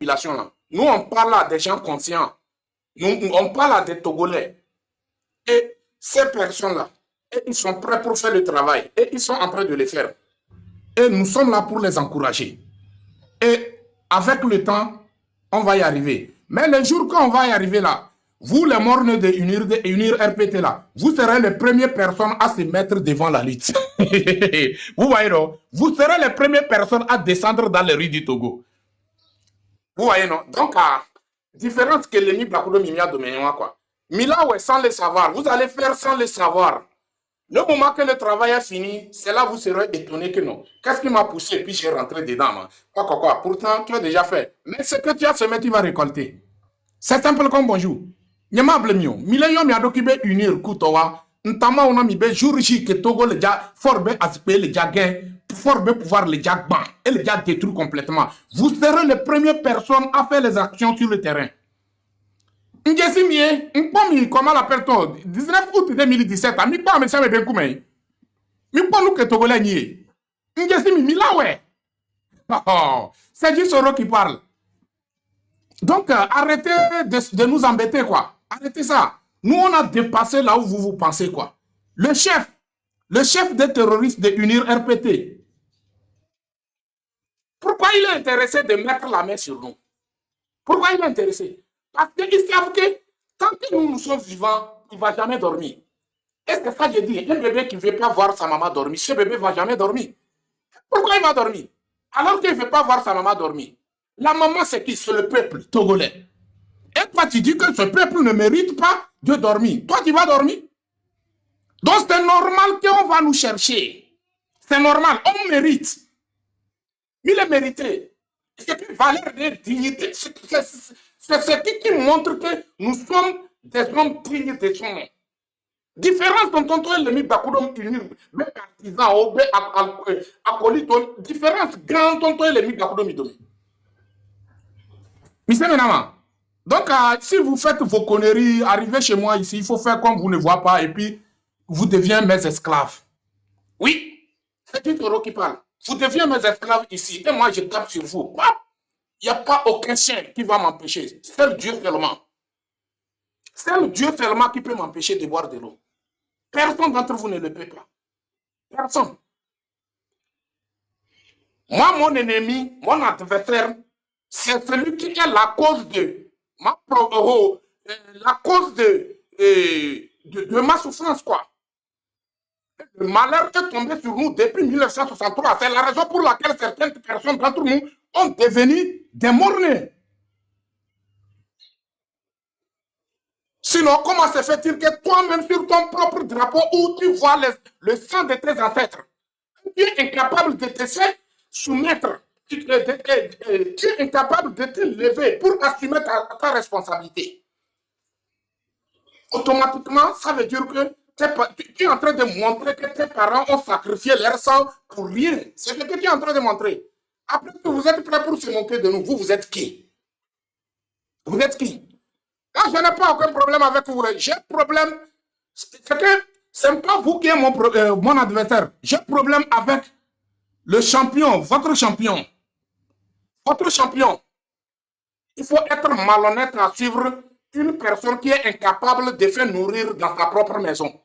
population là. Nous, on parle à des gens conscients. On parle à des Togolais. Et ces personnes-là, ils sont prêts pour faire le travail. Et ils sont en train de le faire. Et nous sommes là pour les encourager. Et avec le temps, on va y arriver. Mais le jour qu'on va y arriver là, vous les mornes de Unir RPT là, vous serez les premières personnes à se mettre devant la lutte. Vous voyez non? Vous serez les premières personnes à descendre dans les rues du Togo. Vous voyez non? Donc, différence que l'ennemi Blakudo Mimia Doménois quoi. Mila ouais, sans le savoir, vous allez faire sans le savoir. Le moment que le travail est fini, c'est là que vous serez étonné que non. Qu'est-ce qui m'a poussé et puis j'ai rentré dedans. Man. Quoi. Pourtant, tu as déjà fait. Mais ce que tu as semé, tu vas récolter. C'est simple comme bonjour. Nyamable mio. Mileyo mi adokibe unir kutowa. Ntama on a mi be jour-ji que Togo le dia forbe aspect le dia gain. Forbe pouvoir le dia ban. Et le dia détruit complètement. Vous serez les premières personnes à faire les actions sur le terrain. Ngesimie, comment l'appelle-t-on 19 août 2017, mi pas me same ben koumé. Mi pas nous que Togolais nié. Ngesimi mi là ouais. C'est juste Soro qui parle. Donc arrêtez de nous embêter quoi. Arrêtez ça. Nous on a dépassé là où vous pensez quoi. Le chef des terroristes de Unir RPT. Pourquoi il est intéressé de mettre la main sur nous? Pourquoi il est intéressé? Parce qu'ils savent que tant que nous sommes vivants, il ne va jamais dormir. Est-ce que ça, je dis, un bébé qui ne veut pas voir sa maman dormir, ce bébé ne va jamais dormir. Pourquoi il va dormir? Alors qu'il ne veut pas voir sa maman dormir. La maman, c'est qui? C'est le peuple togolais. Et toi, tu dis que ce peuple ne mérite pas de dormir. Toi, tu vas dormir. Donc, c'est normal qu'on va nous chercher. C'est normal, on mérite. Il est mérité. C'est une valeur de dignité. C'est ce qui montre que nous sommes des hommes dignes de son nom. Différence dont on est l'ennemi Bakoudom unir, mais partisan, ou acolyte, différence grande dont on est l'ennemi Bakoudom idomi. Monsieur Ménama, donc si vous faites vos conneries, arrivez chez moi ici, il faut faire comme vous ne voyez pas et puis vous devenez mes esclaves. Oui, c'est un taureau qui parle. Vous devenez mes esclaves ici et moi je tape sur vous. Il n'y a pas aucun chien qui va m'empêcher. C'est Dieu seulement. C'est Dieu seulement qui peut m'empêcher de boire de l'eau. Personne d'entre vous ne le peut pas. Personne. Moi, mon ennemi, mon adversaire, c'est celui qui est la cause de ma souffrance, quoi. Le malheur est tombé sur nous depuis 1963. C'est la raison pour laquelle certaines personnes d'entre nous ont devenu des morts-nés. Sinon, comment se fait-il que toi-même sur ton propre drapeau où tu vois le sang de tes ancêtres, tu es incapable de te soumettre, tu es incapable de te lever pour assumer ta responsabilité. Automatiquement, ça veut dire que tu es en train de montrer que tes parents ont sacrifié leur sang pour rien. C'est ce que tu es en train de montrer. Après que vous êtes prêts pour se moquer de nous, vous êtes qui? Vous êtes qui? Quand je n'ai pas aucun problème avec vous, j'ai un problème. C'est que ce n'est pas vous qui êtes mon adversaire. J'ai un problème avec le champion, votre champion. Votre champion. Il faut être malhonnête à suivre une personne qui est incapable de faire nourrir dans sa propre maison.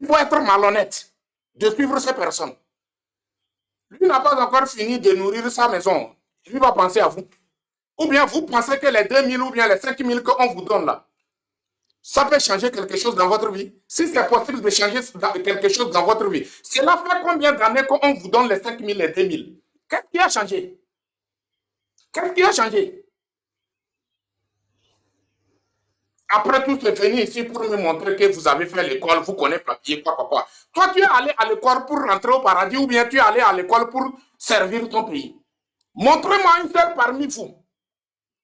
Il faut être malhonnête de suivre ces personnes. Lui n'a pas encore fini de nourrir sa maison. Lui va penser à vous. Ou bien vous pensez que les 2000 ou bien les 5000 qu'on vous donne là, ça peut changer quelque chose dans votre vie? Si c'est possible de changer quelque chose dans votre vie, cela fait combien d'années qu'on vous donne les 5000 et 2000? Qu'est-ce qui a changé? Qu'est-ce qui a changé? Après tout, c'est venu ici pour me montrer que vous avez fait l'école, vous connaissez papier, quoi. Toi, tu es allé à l'école pour rentrer au paradis ou bien tu es allé à l'école pour servir ton pays? Montrez-moi une seule parmi vous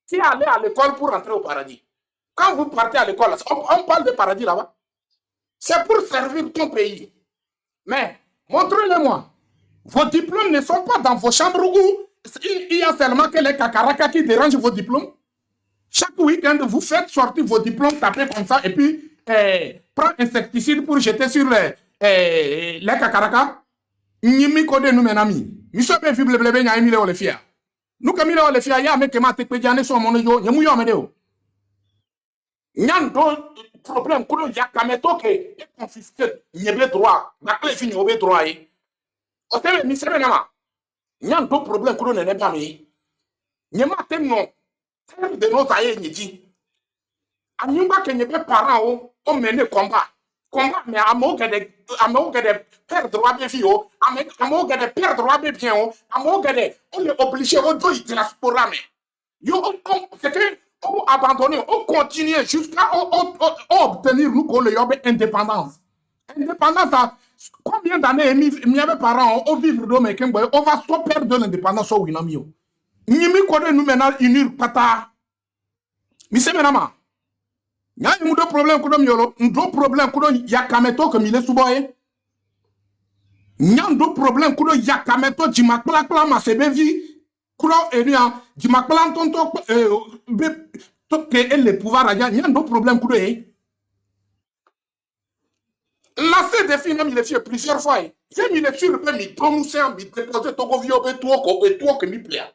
qui est allé à l'école pour rentrer au paradis. Quand vous partez à l'école, on parle de paradis là-bas. C'est pour servir ton pays. Mais, montrez-le-moi. Vos diplômes ne sont pas dans vos chambres où il y a seulement que les cacarakas qui dérangent vos diplômes. Chaque week-end, vous faites sortir vos diplômes, tapez comme ça, et puis prendre insecticide pour jeter sur les cacarakas. Nimi kode nous menami. Miso be fible blebe nya emile ole fia. Nous comme il les fait ya avec ma te pédiane sur mon yo, nyamu yo medeo. Nyan do problème kudo yakameto ke e confisqué nyebe droit, na clé fini obe droit yi. O tebe mi sebe nama. Nyan do problème kudo ne ba mi. Nyema tem non. Terre de nos aïeux ni dit. Anyumba ke nyebe parents o mené combat. Combat mais amo que de perdre droit de vie o, amo que de perdre droit de bien o, amo que de on est obligé au do y transporter mais. Yo c'était on abandonner, on continuer jusqu'à obtenir nous qu'on le yobe indépendance. Indépendance, combien d'années mi avait parents on vivre dans mes kembo, on va soit perdre l'indépendance au winamio. Ni mi connaît nous maintenant unir pata. Mi se menama. Nya y a problème kudo miolo, ndo problème kudo yakameto que mi le suboye. Nya ndo problème kudo yakameto jimakla kla ma sebevi. Kudo eria jimakla tonto que le pouvoir a nya ndo problème kudo e. La fait des filles il le fait plusieurs fois. J'ai mis les filles mi prononcer mi déposer to go vio be to que mi plaît.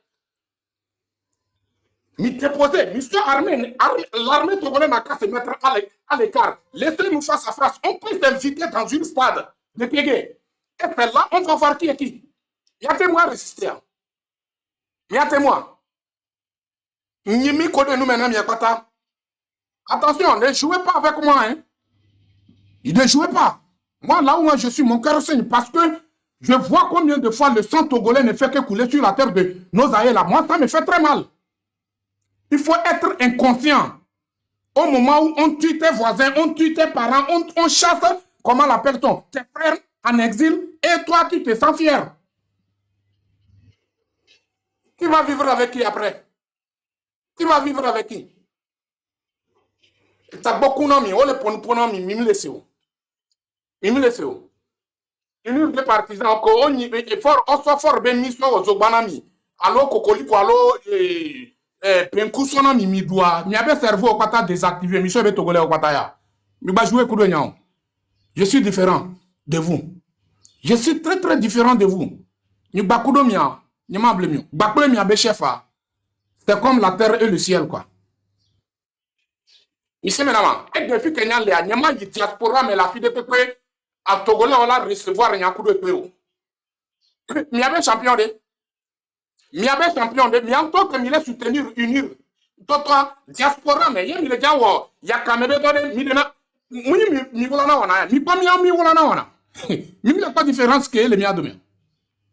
Mi déposer, mi soit armé, l'armée togolaise n'a qu'à se mettre à l'écart. Laissez-nous face à face. On peut s'inviter dans une stade de Kégué. Et c'est là, on va voir qui est qui. Il y a témoin résister. Il y a témoin. Nimi connaît nous maintenant, Miakota. Attention, ne jouez pas avec moi. Hein. Ne jouez pas. Moi, là où moi, je suis, mon cœur saigne parce que je vois combien de fois le sang togolais ne fait que couler sur la terre de nos aïeux là. Moi, ça me fait très mal. Il faut être inconscient. Au moment où on tue tes voisins, on tue tes parents, on chasse, comment l'appelle-t-on, tes frères en exil, et toi tu te sens fier. Tu vas vivre avec qui après? Tu vas vivre avec qui? Tu as beaucoup d'amis, on les prend, mimi laissez où? Mimi laissez où? Une des partisans, on est fort, on soit fort, ben mis sur aux obanami. Alors, Kokoliko, alors, penku sona mi doit mi avait cerveau au pata désactivé mi sobe togolais au pata ya mi ba jouer kudo nyao. Je suis différent de vous, je suis très très différent de vous. Ni ba kudo mia ni ma blemi ba kudo mia be chefa, c'est comme la terre et le ciel quoi. Mi se menama et depuis Kenya le anyama yi diaspora mais la fille de pepe à togolais on la recevoir nya kudo peo mi avait champion de mi avait champion de mi en tant que mi les soutenir unir toto diaspora mais yemi le jawo ya kamebe to de mi dena mi wala na wana mi wala na wana mi n'a pas différence que le mia demain.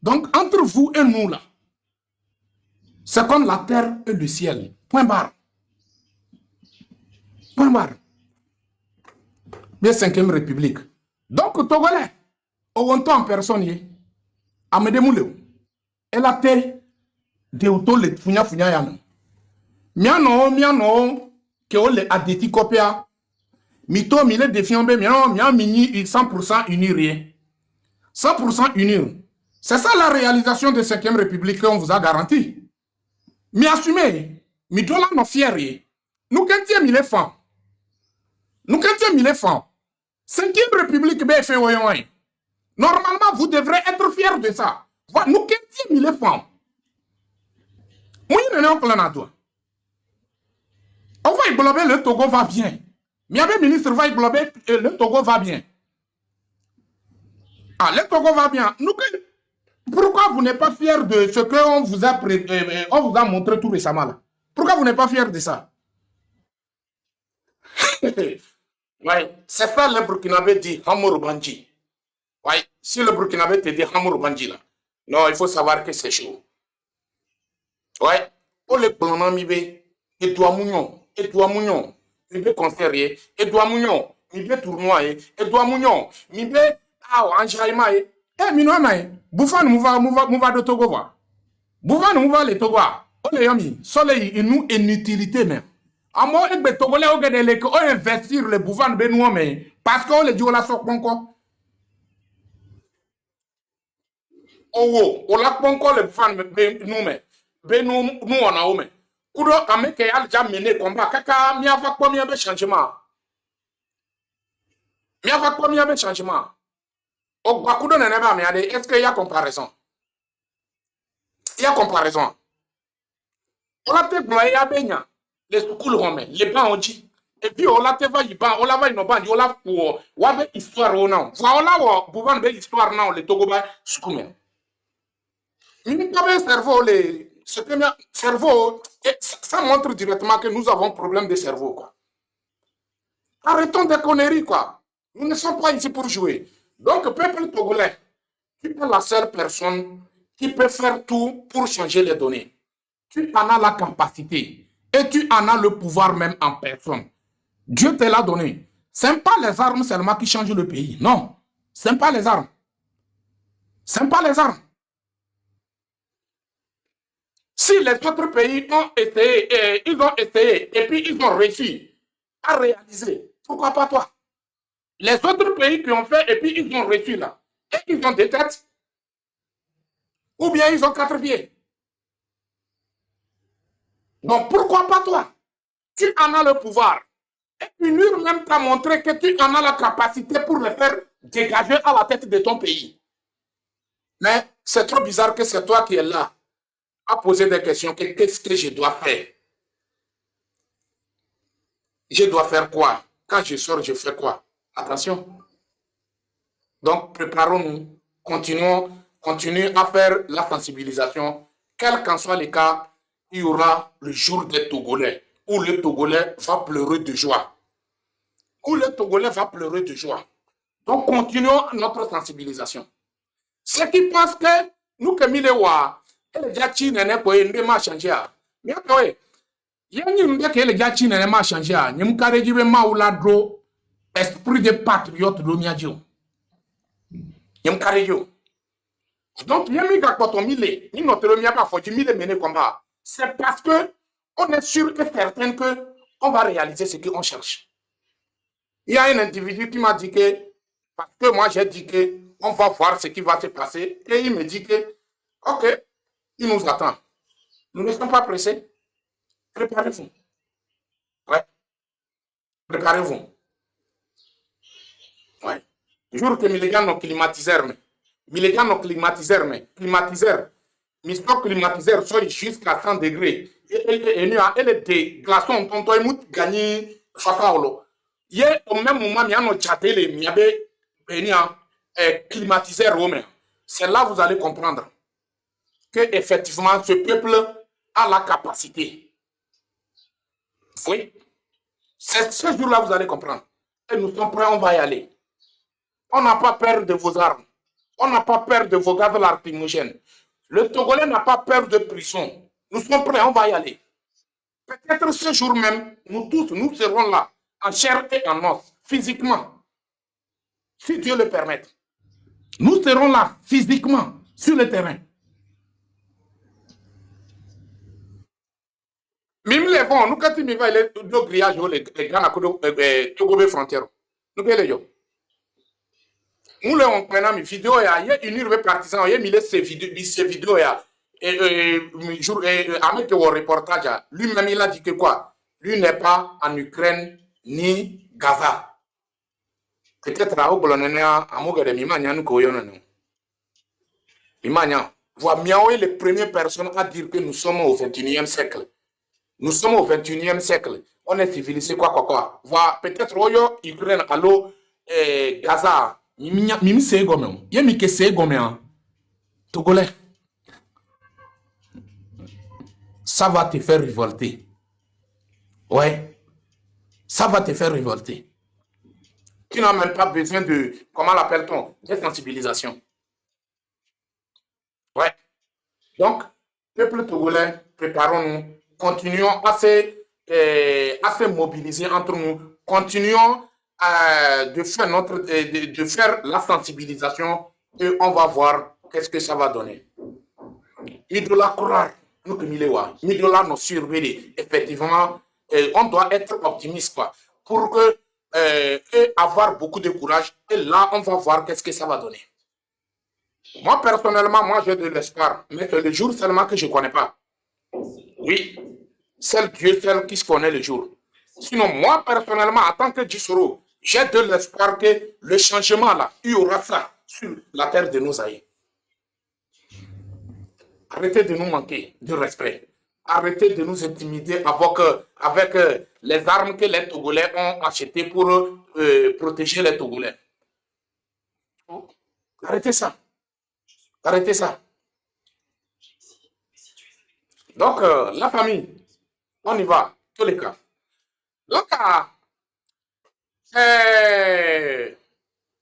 Donc entre vous et nous là c'est comme la terre et le ciel, point barre. Point barre. Bien 5e république. Donc togolais au temps en personne y amede mouleu elle a été de auto le funya ya miano que on le adeti copia mito mi le défiant be mian mini 100% unir rien 100% unir. C'est ça la réalisation de 5e république qu'on vous a garanti. Mi assumé mi dola no fier nous quand mi les femmes nous quand mi les femmes 5e république be fait voyons. Normalement vous devrez être fiers de ça. Nous quand mi les femmes on va englober le Togo va bien. Miabe ministre va englober le Togo va bien. Ah, le Togo va bien. Nous, pourquoi vous n'êtes pas fier de ce qu'on vous a on vous a montré tout récemment là? Pourquoi vous n'êtes pas fier de ça? Oui, c'est ça le Burkinabé dit Hamour Bandji. Oui, si le Burkinabé te dit Hamour Bandji là, non, il faut savoir que c'est chaud. Ouais, on les plans mibé, et toi mougnon, mibé conféré, et toi mougnon, mibé tournoi, et toi mougnon, mibé, ah, enjaillement, eh, minois, Bouffan mouva de Togo, va. Bouffan mouva le Togo, on les yami, soleil, et nous, inutilité, même. À moi, et ben, Togolais, on investir les bouffans de Benoît, mais, parce qu'on les dit, on la sort encore. Oh, on la encore les bouffans de nous, mais. Nous on a omen. Kudo ameke al jam mené combat kaka mi ava quoi mi abe changement. Mi ava quoi mi abe changement. O gba kudo nene ba mi ade est-ce qu'il y a comparaison? Il y a comparaison. On a déployé à Benya, les schools romains, les bancs ont dit. Et puis on l'a va y ban, on l'a va y no ban, on l'a pour, on a histoire au nom. Voilà, on pouvant be histoire non, les Togoba, soukoumé. Nous pas cerveau, les, ce cerveau, ça montre directement que nous avons un problème de cerveau, quoi. Arrêtons des conneries, quoi. Nous ne sommes pas ici pour jouer. Donc, peuple togolais, tu es la seule personne qui peut faire tout pour changer les données. Tu en as la capacité et tu en as le pouvoir même en personne. Dieu te l'a donné. Ce n'est pas les armes seulement qui changent le pays. Non. Ce n'est pas les armes. Ce n'est pas les armes. Si les autres pays ont essayé, ils ont essayé et puis ils ont réussi à réaliser, pourquoi pas toi? Les autres pays qui ont fait et puis ils ont réussi là. Et ils ont des têtes. Ou bien ils ont 4 pieds. Donc pourquoi pas toi? Tu en as le pouvoir. Et UNUR même t'a montré que tu en as la capacité pour le faire dégager à la tête de ton pays. Mais c'est trop bizarre que c'est toi qui es là à poser des questions. Qu'est-ce que je dois faire? Je dois faire quoi? Quand je sors, je fais quoi? Attention. Donc, préparons-nous. Continuons à faire la sensibilisation. Quel qu'en soit le cas, il y aura le jour des Togolais où le Togolais va pleurer de joie. Où le Togolais va pleurer de joie. Donc, continuons notre sensibilisation. Ceux qui pensent que nous, que Milewa, et les Jachin n'est pas une démarche changée. Mais après, il y a une que les Jachin n'est pas changé. Nous avons carré du maouladro, esprit de patriote de Niadjo. Nous avons carré. Donc, il y a mis quand on mille, nous notre mia pas faut du mille mener combat. C'est parce que on est sûr que certain que on va réaliser ce qu'on cherche. Il y a un individu qui m'a dit que, parce que moi j'ai dit que on va voir ce qui va se passer, et il me dit que, ok, il nous attend. Nous ne sommes pas pressés. Préparez-vous. Ouais, préparez-vous. Ouais. Jour que Millégan nos climatiseurs, Millégan nos climatiseurs, climatiseurs, Misto climatiseur soit jusqu'à 100 degrés. Et est des glaçons, tonton et mout gagné Fakaolo. Hier, au même moment, il y a nos châteaux, il y avait climatiseur romain. C'est là que vous allez comprendre que effectivement ce peuple a la capacité. Oui. C'est ce jour-là que vous allez comprendre. Et nous sommes prêts, on va y aller. On n'a pas peur de vos armes. On n'a pas peur de vos gaz lacrymogènes. Le Togolais n'a pas peur de prison. Nous sommes prêts, on va y aller. Peut-être ce jour même, nous tous, nous serons là, en chair et en os, physiquement. Si Dieu le permet. Nous serons là, physiquement, sur le terrain. Même les bons, nous, quand il va aller au grillage, les grands Togobé frontières. Nous, les gens. Nous, on prend mes vidéos, il y a une urbe partisan, il y a mis ces vidéos, et avec le reportage, lui-même, il a dit que quoi? Lui n'est pas en Ukraine ni Gaza. Peut-être à Obolonena, à Mogade, Mimania, nous koyons. Mimania. Voilà, Miaou est les premières personnes à dire que nous sommes au 21e siècle. Nous sommes au 21e siècle. On est civilisé, quoi. Voilà, peut-être Oyo, Ukraine, allo, Gaza. Mimi c'est gomme. Yemi que c'est gomme. Togolais. Ça va te faire révolter. Ouais. Ça va te faire révolter. Tu n'as même pas besoin de, comment l'appelle-t-on, de sensibilisation. Ouais. Donc, peuple togolais, préparons-nous. Continuons à se mobiliser entre nous. Continuons de faire la sensibilisation et on va voir qu'est-ce que ça va donner. Idola croire, nous que Milewa, Midola nous surveiller. Effectivement, on doit être optimiste quoi, pour que et avoir beaucoup de courage. Et là, on va voir qu'est-ce que ça va donner. Moi, personnellement, moi, j'ai de l'espoir. Mais c'est le jour seulement que je ne connais pas. Oui, c'est Dieu seul qui se connaît le jour. Sinon, moi, personnellement, en tant que Djissoro, j'ai de l'espoir que le changement, là, il y aura ça sur la terre de nos aïeux. Arrêtez de nous manquer de respect. arrêtez de nous intimider avec les armes que les Togolais ont achetées pour protéger les Togolais. Arrêtez ça. Arrêtez ça. Donc, la famille, on y va, tous les cas. Donc,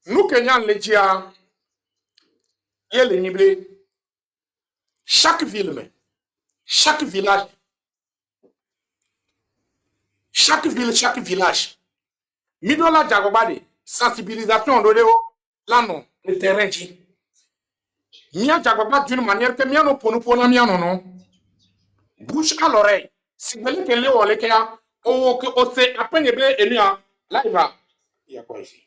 nous, Kenyans, les Djia, et les Niblé, chaque ville, chaque village, chaque ville, chaque village, Midola Djagobade, sensibilisation, là non, le terrain dit. Mia Djagobade d'une manière que Mia no pono Mia non. Bouche à l'oreille. Si vous voulez que l'on le cas, on sait à peine et là il va. Il y a quoi ici?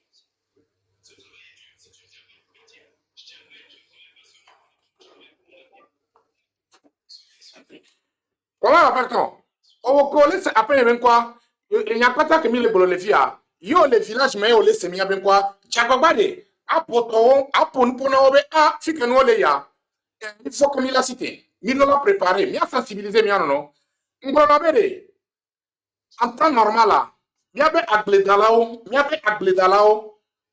Comment appelle-t-on? On colle à peine quoi? Il n'y a pas tant que mille bolos les filles. Yo les villages mais on les semi bien quoi? Djagobade. A poto, a pono, a fi que nous les ya. Il faut que la cité. Nous l'a préparé, nous sensibilisé, non. En temps normal là, il y avait Agledalao,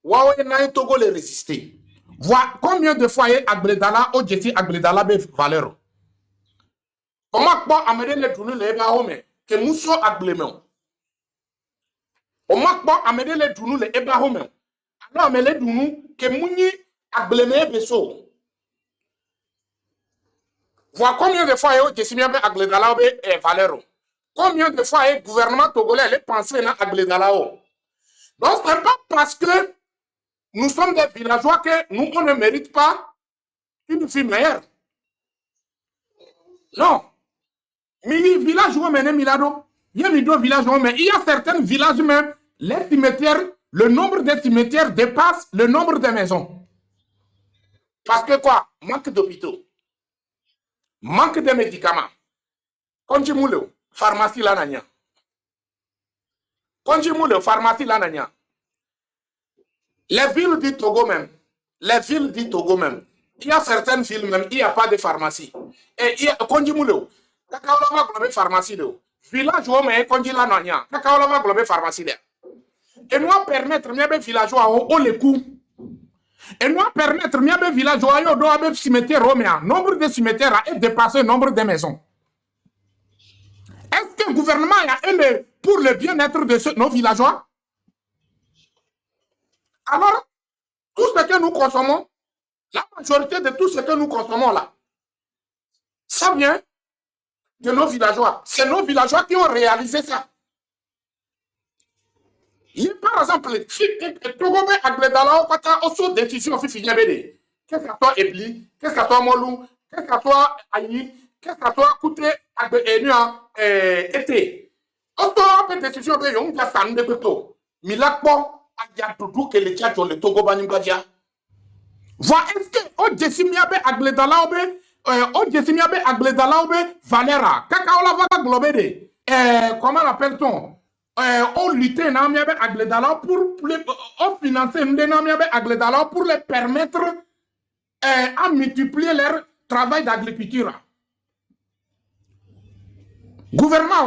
Waouh, il y a Togo les résister. Voilà combien de fois il y a Agledala, au Jeti Agledala be valeur. Comment quoi amener les tournures les Ebahome, que nous sommes Aglemon. Comment quoi amener les tournures les Ebahome. Alors amener les tournures que Mouni Aglemé Beso. Voilà combien de fois il y a Jeti Agledala be valeur. Combien de fois le gouvernement togolais les pensé à Agledalao. Donc, ce n'est pas parce que nous sommes des villageois que nous, on ne mérite pas une fille meilleure. Non. Mais les villages où on mène Milado, il y a deux villages où mais il y a certains villages même, les cimetières, le nombre de cimetières dépasse le nombre de maisons. Parce que quoi? Manque d'hôpitaux. Manque de médicaments. Konjimoulou, pharmacie lanania. Konjimoulou, pharmacie lanania. Les villes du Togo même, il y a certaines villes même, il n'y a pas de pharmacie. Et il y a Konjimoulou, Kakaolama Globé pharmacie de village où on est Konjila Nanya, Kakaolama Globé pharmacie de. Et nous permettre, mieux villageois au les coups. Et nous permettre, mieux villageois au doit cimetière roméen. Nombre de cimetières a dépassé le nombre de maisons. Est-ce que le gouvernement a aimé pour le bien-être de nos villageois? Alors, tout ce que nous consommons, la majorité de tout ce que nous consommons là, ça vient de nos villageois. C'est nos villageois qui ont réalisé ça. Par exemple, Togobé Agledalao, quand on a décision, qu'est-ce que toi Ebli, qu'est-ce que toi Molou, qu'est-ce que toi Aïe, qu'est-ce que toi Kouté, été. On a une décision de Yon Gassan de Beto. Milakbo, Adia Doudou, que les tchats ont le Togo Banimbadia. Voilà, est-ce que on décimiabe Agledalaobe, on décimiabe Agledalaobe, Valera, Kakaola va globé. Comment l'appelle-t-on? On luttait avec Agledala pour on finançait Agledala pour les permettre à multiplier leur travail d'agriculture. Gouvernement,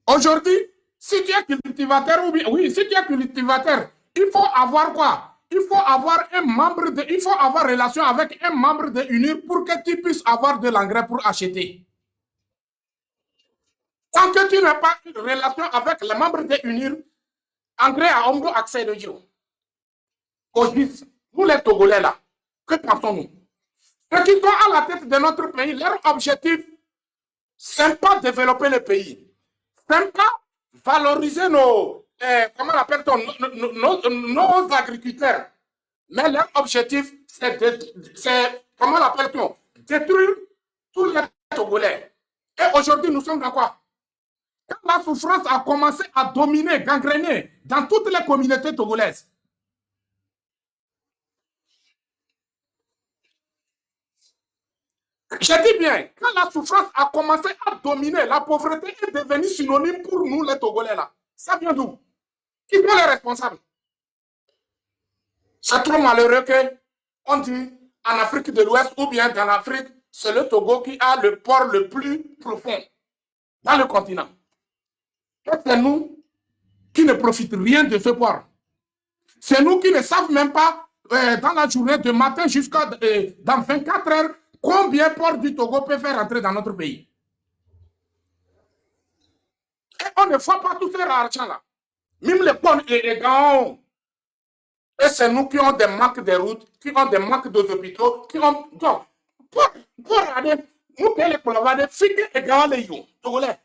aujourd'hui, si tu es cultivateur, oui, si tu es cultivateur, il faut avoir quoi? Il faut avoir un membre il faut avoir relation avec un membre de UNIR pour que tu puisses avoir de l'engrais pour acheter. Tant que tu n'as pas une relation avec les membres de UNIR, engrais à Ombo accès de Dieu. Aujourd'hui, nous les Togolais là, que pensons-nous? Ceux qui sont à la tête de notre pays, leur objectif, c'est pas développer le pays. C'est pas valoriser nos, comment appelle-t-on, nos agriculteurs. Mais leur objectif, c'est, comment l'appelle-t-on, détruire tous les Togolais. Et aujourd'hui, nous sommes dans quoi? Quand la souffrance a commencé à dominer, gangréner dans toutes les communautés togolaises. Je dis bien, quand la souffrance a commencé à dominer, la pauvreté est devenue synonyme pour nous les Togolais là. Ça vient d'où? Qui sont les responsables? C'est trop malheureux que on dit en Afrique de l'Ouest ou bien dans l'Afrique, c'est le Togo qui a le port le plus profond dans le continent. Et c'est nous qui ne profitent rien de ce port. C'est nous qui ne savons même pas, dans la journée de matin jusqu'à dans 24 heures, combien port du Togo peut faire entrer dans notre pays. Et on ne voit pas tout ce argent-là. Même les ponts et les grands. Et c'est nous qui avons des manques de routes, qui avons des manques des hôpitaux, qui ont. Donc, pour regarder, nous payons les collaborateurs, fiquer et grands les yon, Togolais.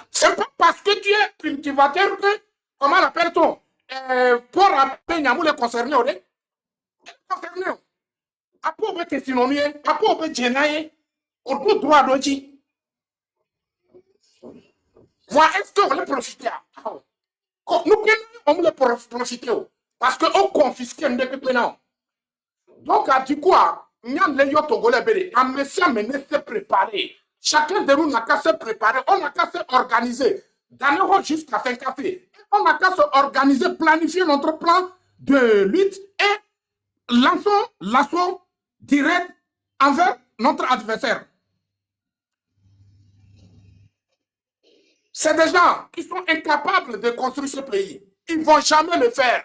C'est pas parce que tu es cultivateur que, comment l'appelle-t-on, pour rappeler, nous les concernés, on est concernés. Après, on peut questionner, après, on peut gêner, on peut droit d'oji. Voilà, est-ce qu'on va profiter? Nous, on va profiter. Parce qu'on confisque un peu maintenant. Donc, du coup, nous avons Togolais, on va se préparer. Chacun de nous n'a qu'à se préparer, on n'a qu'à se organiser. D'ailleurs, jusqu'à 5 cafés. On n'a qu'à se organiser, planifier notre plan de lutte et lançons l'assaut direct envers notre adversaire. C'est des gens qui sont incapables de construire ce pays. Ils ne vont jamais le faire.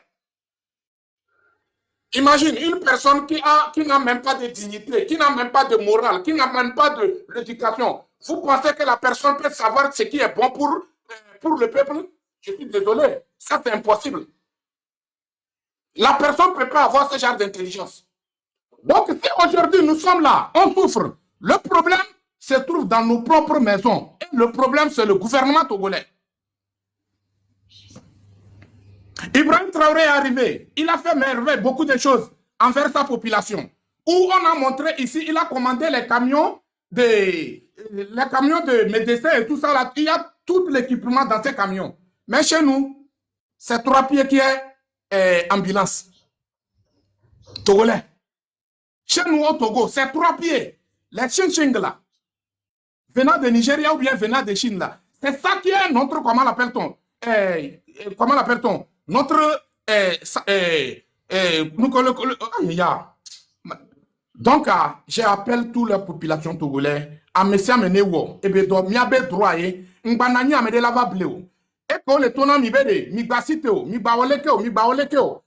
Imagine une personne qui n'a même pas de dignité, qui n'a même pas de morale, qui n'a même pas de l'éducation. Vous pensez que la personne peut savoir ce qui est bon pour le peuple? Je suis désolé, ça c'est impossible. La personne ne peut pas avoir ce genre d'intelligence. Donc si aujourd'hui nous sommes là, on souffre, le problème se trouve dans nos propres maisons. Et le problème c'est le gouvernement togolais. Ibrahim Traoré est arrivé, il a fait merveille beaucoup de choses envers sa population. Où on a montré ici, il a commandé les camions de médecins et tout ça là. Il y a tout l'équipement dans ces camions. Mais chez nous, c'est 3 pieds qui est ambulance. Togolais. Chez nous au Togo, c'est 3 pieds. Les Ching là, venant de Nigeria ou bien venant de Chine là. C'est ça qui est notre, comment l'appelle-t-on? Comment l'appelle-t-on? Notre donc j'appelle toute la population togolaise à me amener où et bien donc miabe droit et m'banani amede lava bleu et que le tournant mi bede mi basite o mi bawoleke o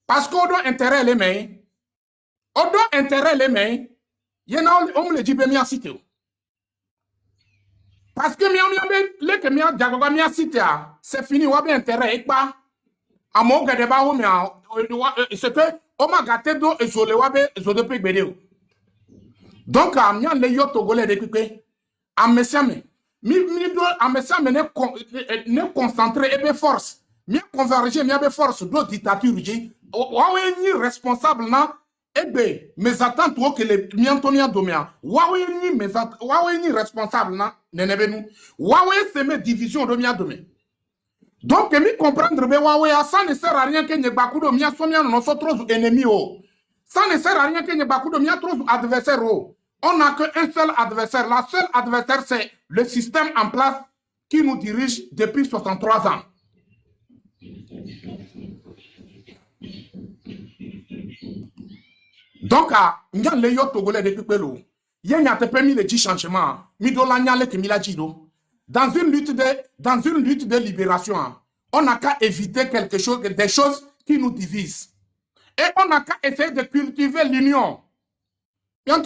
parce qu'on doit intérêt les mains yena on me le dit be mi cité o parce que les que mi diagoga mi cité c'est fini wa be intérêt et pas à mon gars de baou c'est que on m'a gâté do isolé wa be isolé pe gbede. Donc à mi le yo togolais depuis à mesame mi do à mesame ne concentrer et be force mi converger mi be force do dictature ji wa ni responsable na ebe mes attentes o que les mi Antonia domia wa ni responsable na nenebenu wa c'est mes divisions do mi domia. Donc, mi comprendre, ça ne sert à rien que nous bakudo mia somia nos autres ennemis. Ça ne sert à rien que nous bakudo mia trop adversaires. On n'a qu'un seul adversaire. La seule adversaire, c'est le système en place qui nous dirige depuis 63 ans. Donc, nous avons les Togolais depuis Pelo. Il y a permis les 10 changements. Dans une lutte de libération, on n'a qu'à éviter des choses qui nous divisent. Et on n'a qu'à essayer de cultiver l'union. Voyons,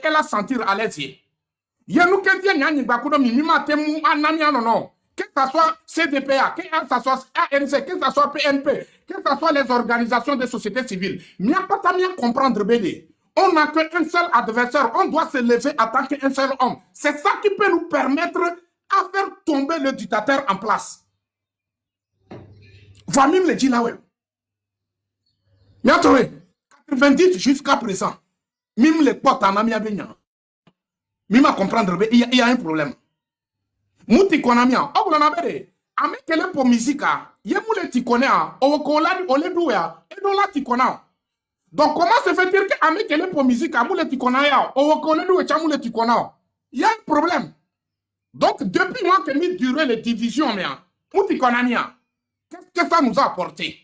elle a sentir à l'aise. Que ce soit CDPA, que ce soit ANC, que ce soit PNP, que ce soit les organisations de société civile, il n'y a pas à bien comprendre, BD. On n'a qu'un seul adversaire, on doit se lever en tant qu'un seul homme. C'est ça qui peut nous permettre à faire tomber le dictateur en place. Voilà même le dit là, ouais. 90 jusqu'à présent, même les potes en ami à venir. Même à comprendre, il y a un problème. Mouti konamia, o bulana bere, ame kele po musica, ye moule ti konea, o koladi ole douya, et do la ti kona. Donc comment se fait-il que ame kele po musica, moule ti konaya, o koladi douya, moule ti kona? Il y a un problème. Donc, depuis moi que nous durons les divisions, qu'est-ce que ça nous a apporté?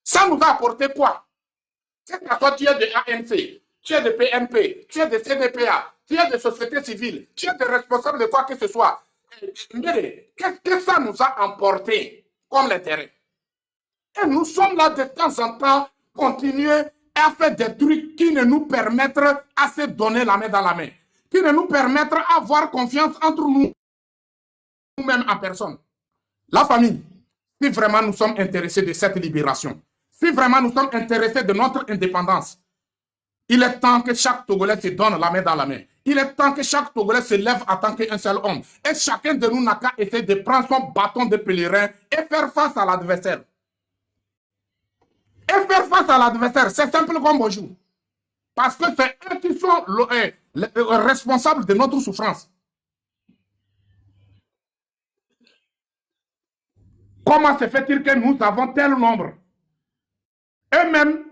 Ça nous a apporté quoi? C'est que toi, tu es de ANC, tu es de PNP, tu es de CDPA, tu es de société civile, tu es de responsable de quoi que ce soit. Mais qu'est-ce que ça nous a emporté comme l'intérêt? Et nous sommes là de temps en temps, continuer à faire des trucs qui ne nous permettent à se donner la main dans la main, qui ne nous permettent à avoir confiance entre nous-mêmes en personne. La famille, si vraiment nous sommes intéressés de cette libération, si vraiment nous sommes intéressés de notre indépendance, il est temps que chaque Togolais se donne la main dans la main. Il est temps que chaque Togolais se lève en tant qu'un seul homme. Et chacun de nous n'a qu'à essayer de prendre son bâton de pèlerin et faire face à l'adversaire. Et faire face à l'adversaire, c'est simple comme bonjour. Parce que c'est eux qui sont responsables de notre souffrance. Comment se fait-il que nous avons tel nombre? Eux-mêmes,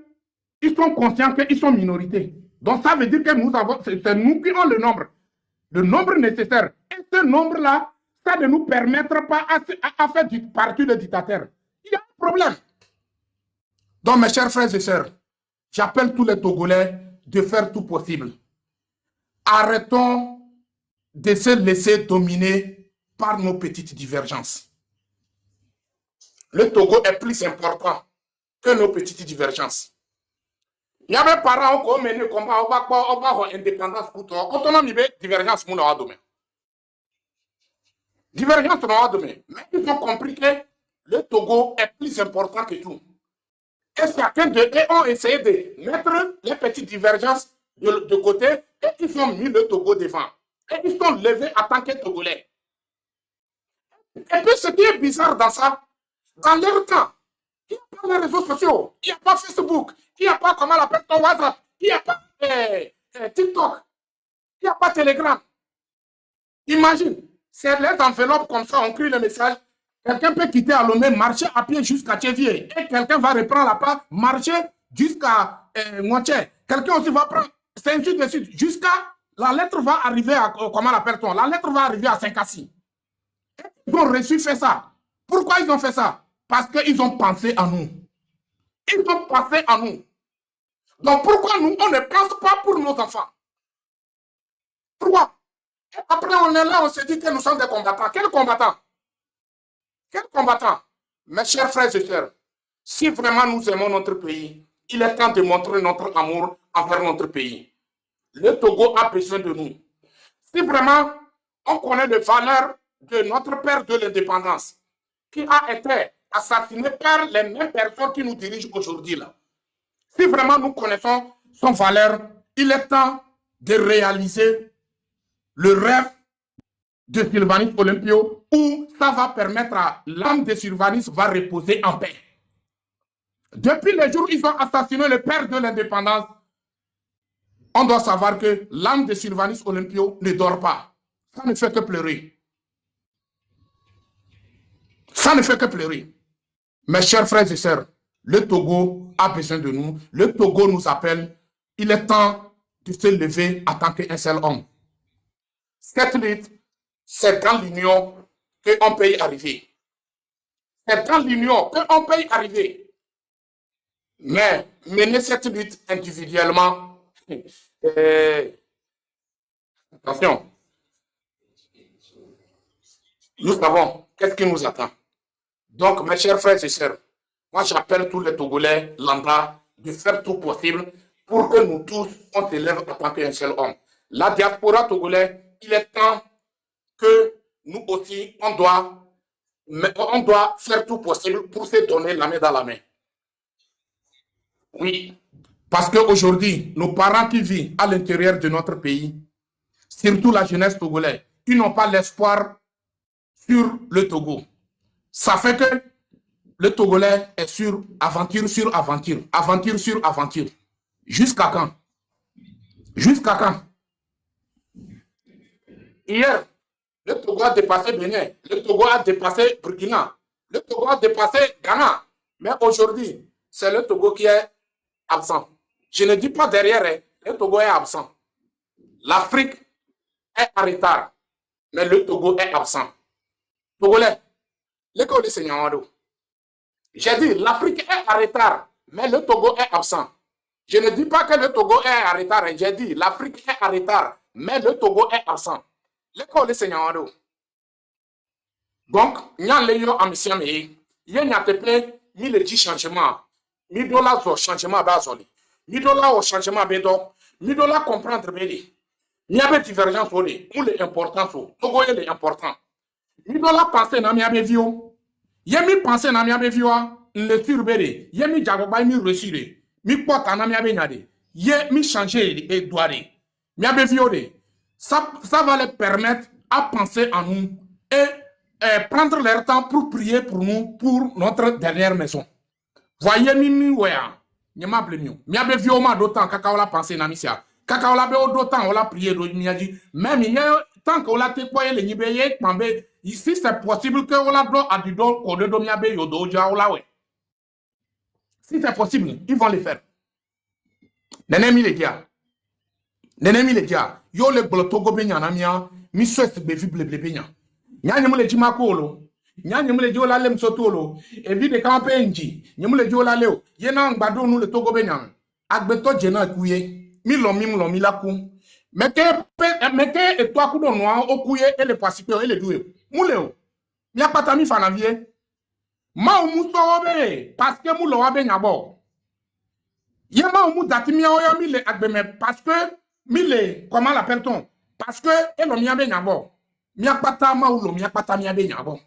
ils sont conscients qu'ils sont minorités. Donc ça veut dire que nous avons, c'est nous qui avons le nombre nécessaire. Et ce nombre-là, ça ne nous permettra pas à faire partie de dictateur. Il y a un problème. Donc mes chers frères et sœurs, j'appelle tous les Togolais de faire tout possible. Arrêtons de se laisser dominer par nos petites divergences. Le Togo est plus important que nos petites divergences. Il y a des parents qui ont mené le combat, on va avoir indépendance pour toi. Autonomie, divergence, on aura demain. Divergence, on aura demain. Mais ils ont compris que le Togo est plus important que tout. Et chacun d'eux ont essayé de mettre les petites divergences de côté et ils ont mis le Togo devant. Et ils sont levés en tant que Togolais. Et puis ce qui est bizarre dans ça, dans leur temps, il n'y a pas les réseaux sociaux, il n'y a pas Facebook, il n'y a pas comment on appelle ton WhatsApp, il n'y a pas TikTok, il n'y a pas Telegram. Imagine, c'est les enveloppes comme ça, on crie le message. Quelqu'un peut quitter à Lomé, marcher à pied jusqu'à Tchévier. Et quelqu'un va reprendre la part, marcher jusqu'à Moitié. Quelqu'un aussi va prendre, c'est ainsi de suite, jusqu'à la lettre va arriver à, comment l'appelle-t-on? La lettre va arriver à Saint-Cassis. Ils ont reçu faire ça. Pourquoi ils ont fait ça? Parce qu'ils ont pensé à nous. Ils ont pensé à nous. Donc pourquoi nous, on ne pense pas pour nos enfants? Pourquoi? Après, on est là, on se dit que nous sommes des combattants. Quels combattants? Quels combattants? Mes chers frères et sœurs, si vraiment nous aimons notre pays, il est temps de montrer notre amour envers notre pays. Le Togo a besoin de nous. Si vraiment on connaît les valeurs de notre père de l'indépendance, qui a été assassiné par les mêmes personnes qui nous dirigent aujourd'hui là. Si vraiment nous connaissons son valeur, il est temps de réaliser le rêve de Sylvanus Olympio où ça va permettre à l'âme de Sylvanus va reposer en paix. Depuis le jour où ils ont assassiné le père de l'indépendance, on doit savoir que l'âme de Sylvanus Olympio ne dort pas. Ça ne fait que pleurer. Ça ne fait que pleurer. Mes chers frères et sœurs, le Togo a besoin de nous. Le Togo nous appelle. Il est temps de se lever en tant qu'un seul homme. Cette lutte, c'est dans l'union qu'on peut y arriver. C'est dans l'union qu'on peut y arriver. Mais mener cette lutte individuellement, attention, nous savons qu'est-ce qui nous attend. Donc, mes chers frères et sœurs, moi j'appelle tous les Togolais lambda de faire tout possible pour que nous tous, on se lève en tant qu'un seul homme. La diaspora togolaise, il est temps que nous aussi, on doit faire tout possible pour se donner la main dans la main. Oui, parce qu'aujourd'hui, nos parents qui vivent à l'intérieur de notre pays, surtout la jeunesse togolaise, ils n'ont pas l'espoir sur le Togo. Ça fait que le Togolais est sur aventure, aventure sur aventure. Jusqu'à quand? Jusqu'à quand? Hier, le Togo a dépassé Bénin, le Togo a dépassé Burkina, le Togo a dépassé Ghana. Mais aujourd'hui, c'est le Togo qui est absent. Je ne dis pas derrière, le Togo est absent. L'Afrique est en retard. mais le Togo est absent. Togolais, l'école des seigneurs. J'ai dit, l'Afrique est en retard, mais le Togo est absent. Je ne dis pas que le Togo est en retard, j'ai dit, l'Afrique est en retard, mais le Togo est absent. L'école des seigneurs. Donc, il y a les gens en mission, il y a des changements. Il y a des changements. Il y a des changements. Il y a des comprendre. Il y a des divergences. Il y a des importances. Togo est important. Il y a des pensées dans mes vieux. Il y a des pensées dans mes vieux. Le surbéré. Il y a des jagobay mi reçu. Mi porte dans mes vieux. Il y a des changer et douaré. Mes vieux. Ça va les permettre à penser en nous et prendre leur temps pour prier pour nous, pour notre dernière maison. Voyez, Mimi, Wea, n'y m'a plus mieux. Mia be vioma d'autant qu'à la pensée namisia. Kaka la be d'autant on l'a prié dit même hier tant qu'on l'a téquoyé les nibéyé tambe ici c'est possible que on l'a do à du do ko de domia be yodo ja la we. Si c'est possible, ils vont le faire. Nenemi les gars. Nenemi les gars. Yo le blotogo be nyana mia mi souhaite be vible benya. Nyanya mule jimakolo. Nyanya mule jola lem sotolo. E vide kampe enji. Nyamule jola leo. Yena ngbado nu le togo be nyana. Agbeto jena kuye. Mi lomi la ku. Meke et toi kudo noa okuye et le pasipeo et le doué. Muleo. Mi apata mi fanavie. Ma umu sobe parce que mulo wabe nyabo. Yema umu dati mi oyo mi le agbeme parce que mi le comment l'appelle-t-on? Parce que elo mi abe nyabo. Mi apata ma ulo mi apata mi abe nyabo.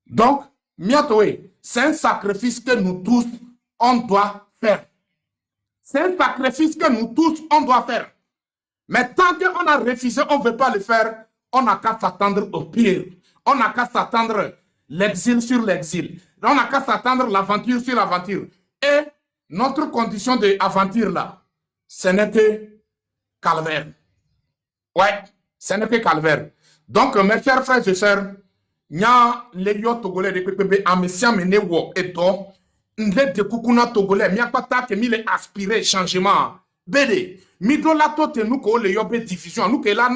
Donc, miatoé, c'est un sacrifice que nous tous, on doit faire. C'est un sacrifice que nous tous, on doit faire. Mais tant qu'on a refusé, on ne veut pas le faire, on n'a qu'à s'attendre au pire. On n'a qu'à s'attendre l'exil sur l'exil. On n'a qu'à s'attendre l'aventure sur l'aventure. Et notre condition d'aventure là, ce n'est que calvaire. Ouais, ce n'est que calvaire. Donc, mes chers frères et sœurs, nya le yo togolais de PPB amesia mene wo eto nde de kukuna togolais mi akpata ke mi le aspirer changement bede mi do la tote nous ko le yo be division nous que la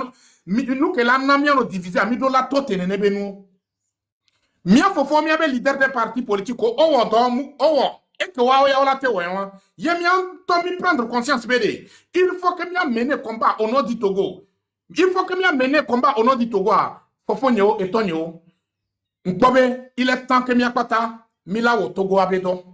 namia no diviser mi do la tote ne be nous mi afofo mi abe leader des partis politiques o wo do mu o wo et que wa ya la te wo ye mi an to mi prendre conscience bede il faut que mi amene combat au nom du Togo il faut que mi amene combat au nom du Togo fofo nyeo etonyo. Il est temps que Miakpata, Mila au Togo abedo.